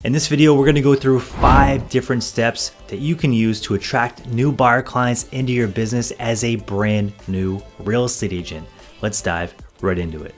In this video, we're going to go through 5 different steps that you can use to attract new buyer clients into your business as a brand new real estate agent. Let's dive right into it.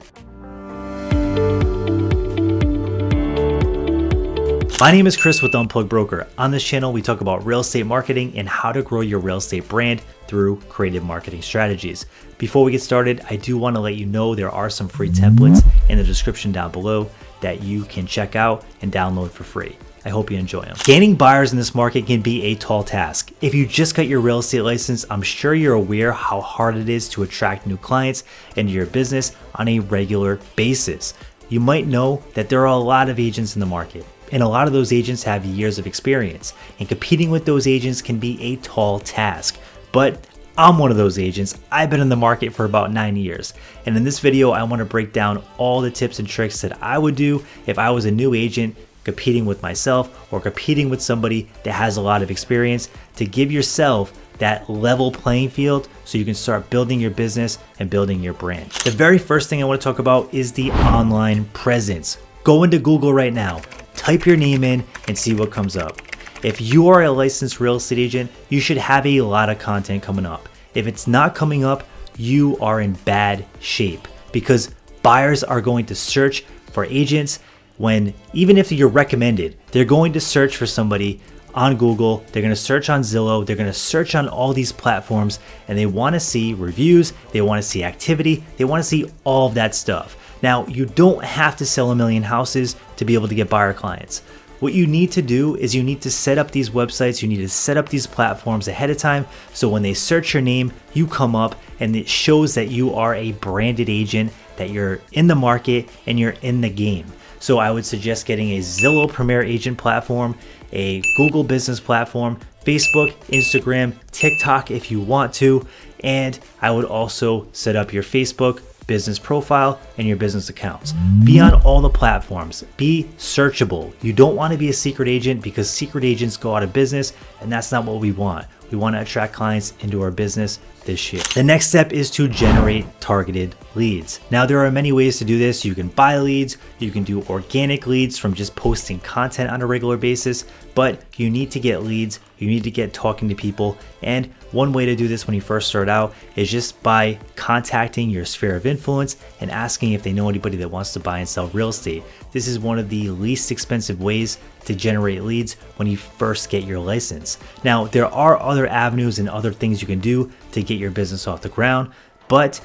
My name is Chris with Unplugged Broker. On this channel, we talk about real estate marketing and how to grow your real estate brand through creative marketing strategies. Before we get started, I do want to let you know there are some free templates in the description down below that you can check out and download for free. I hope you enjoy them. Gaining buyers in this market can be a tall task. If you just got your real estate license, I'm sure you're aware how hard it is to attract new clients into your business on a regular basis. You might know that there are a lot of agents in the market, and a lot of those agents have years of experience, and competing with those agents can be a tall task. But I'm one of those agents. I've been in the market for about 9 years. And in this video, I want to break down all the tips and tricks that I would do if I was a new agent competing with myself or competing with somebody that has a lot of experience, to give yourself that level playing field so you can start building your business and building your brand. The very first thing I want to talk about is the online presence. Go into Google right now, type your name in and see what comes up. If you are a licensed real estate agent, you should have a lot of content coming up. If it's not coming up, you are in bad shape, because buyers are going to search for agents when, even if you're recommended, they're going to search for somebody on Google, they're going to search on Zillow, they're going to search on all these platforms, and they want to see reviews, they want to see activity, they want to see all of that stuff. Now, you don't have to sell 1 million houses to be able to get buyer clients. What you need to do is you need to set up these websites, you need to set up these platforms ahead of time, so when they search your name, you come up and it shows that you are a branded agent, that you're in the market and you're in the game. So I would suggest getting a Zillow Premier Agent platform, a Google Business platform, Facebook, Instagram, TikTok if you want to, and I would also set up your Facebook business profile and your business accounts. Be on all the platforms. Be searchable. You don't want to be a secret agent, because secret agents go out of business, and that's not what we want. We want to attract clients into our business this year. The next step is to generate targeted leads. Now, there are many ways to do this. You can buy leads, you can do organic leads from just posting content on a regular basis, but you need to get leads, you need to get talking to people. And one way to do this when you first start out is just by contacting your sphere of influence and asking if they know anybody that wants to buy and sell real estate. This is one of the least expensive ways to generate leads when you first get your license. Now, there are other avenues and other things you can do to get your business off the ground, but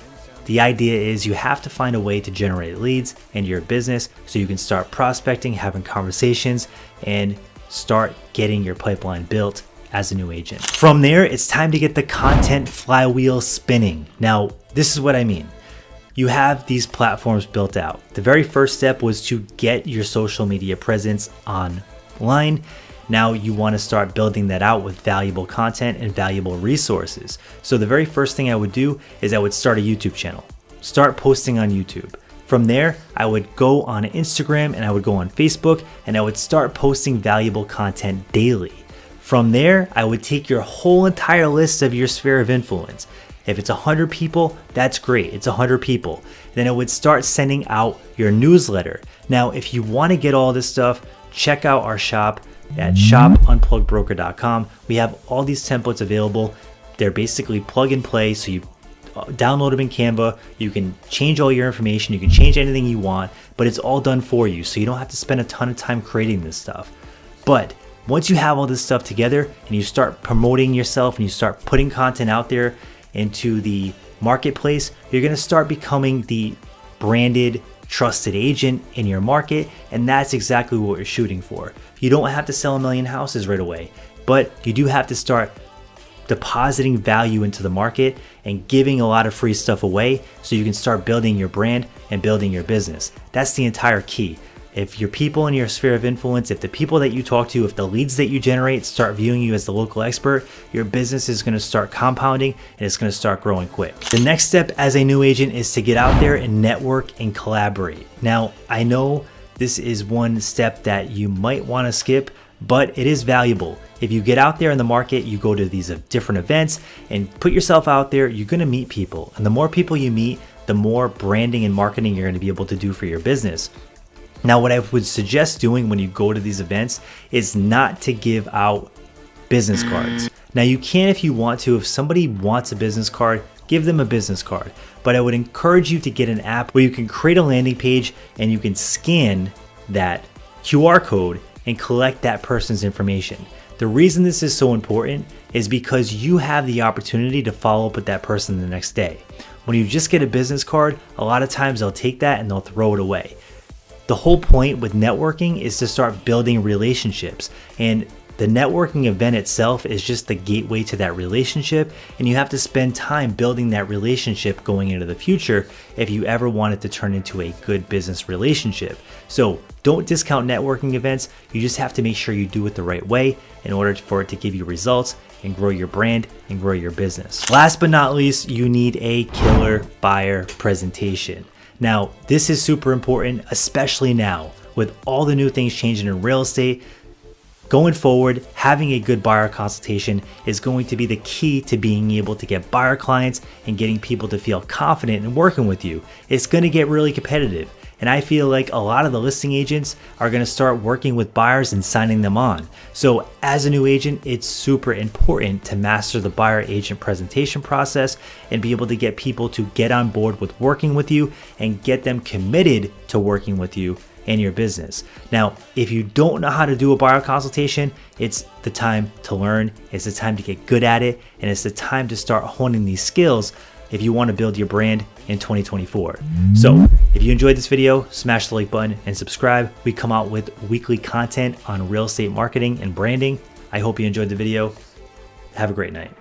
the idea is you have to find a way to generate leads into your business so you can start prospecting, having conversations, and start getting your pipeline built as a new agent. From there, it's time to get the content flywheel spinning. Now, this is what I mean. You have these platforms built out. The very first step was to get your social media presence online. Now you want to start building that out with valuable content and valuable resources. So the very first thing I would do is I would start a YouTube channel. Start posting on YouTube. From there, I would go on Instagram and I would go on Facebook and I would start posting valuable content daily. From there, I would take your whole entire list of your sphere of influence. If it's 100 people, that's great. It's 100 people. Then I would start sending out your newsletter. Now, if you want to get all this stuff, check out our shop at shopunpluggedbroker.com. We have all these templates available. They're basically plug and play. So you download them in Canva. You can change all your information. You can change anything you want, but it's all done for you. So you don't have to spend a ton of time creating this stuff. But once you have all this stuff together and you start promoting yourself and you start putting content out there into the marketplace, you're going to start becoming the branded, trusted agent in your market. And that's exactly what we're shooting for. You don't have to sell 1 million houses right away, but you do have to start depositing value into the market and giving a lot of free stuff away so you can start building your brand and building your business. That's the entire key. If your people in your sphere of influence, if the people that you talk to, if the leads that you generate start viewing you as the local expert, your business is going to start compounding and it's going to start growing quick. The next step as a new agent is to get out there and network and collaborate. Now, I know this is one step that you might want to skip, but it is valuable. If you get out there in the market, you go to these different events and put yourself out there, you're going to meet people. And the more people you meet, the more branding and marketing you're going to be able to do for your business. Now, what I would suggest doing when you go to these events is not to give out business cards. Now, you can if you want to. If somebody wants a business card, give them a business card. But I would encourage you to get an app where you can create a landing page and you can scan that QR code and collect that person's information. The reason this is so important is because you have the opportunity to follow up with that person the next day. When you just get a business card, a lot of times they'll take that and they'll throw it away. The whole point with networking is to start building relationships, and the networking event itself is just the gateway to that relationship, and you have to spend time building that relationship going into the future if you ever want it to turn into a good business relationship. So don't discount networking events. You just have to make sure you do it the right way in order for it to give you results and grow your brand and grow your business. Last but not least, you need a killer buyer presentation. Now, this is super important, especially now with all the new things changing in real estate. Going forward, having a good buyer consultation is going to be the key to being able to get buyer clients and getting people to feel confident in working with you. It's going to get really competitive. And I feel like a lot of the listing agents are going to start working with buyers and signing them on. So as a new agent, it's super important to master the buyer agent presentation process and be able to get people to get on board with working with you and get them committed to working with you and your business. Now, if you don't know how to do a buyer consultation, it's the time to learn, it's the time to get good at it, and it's the time to start honing these skills if you want to build your brand in 2024. So if you enjoyed this video, smash the like button and subscribe. We come out with weekly content on real estate marketing and branding. I hope you enjoyed the video. Have a great night.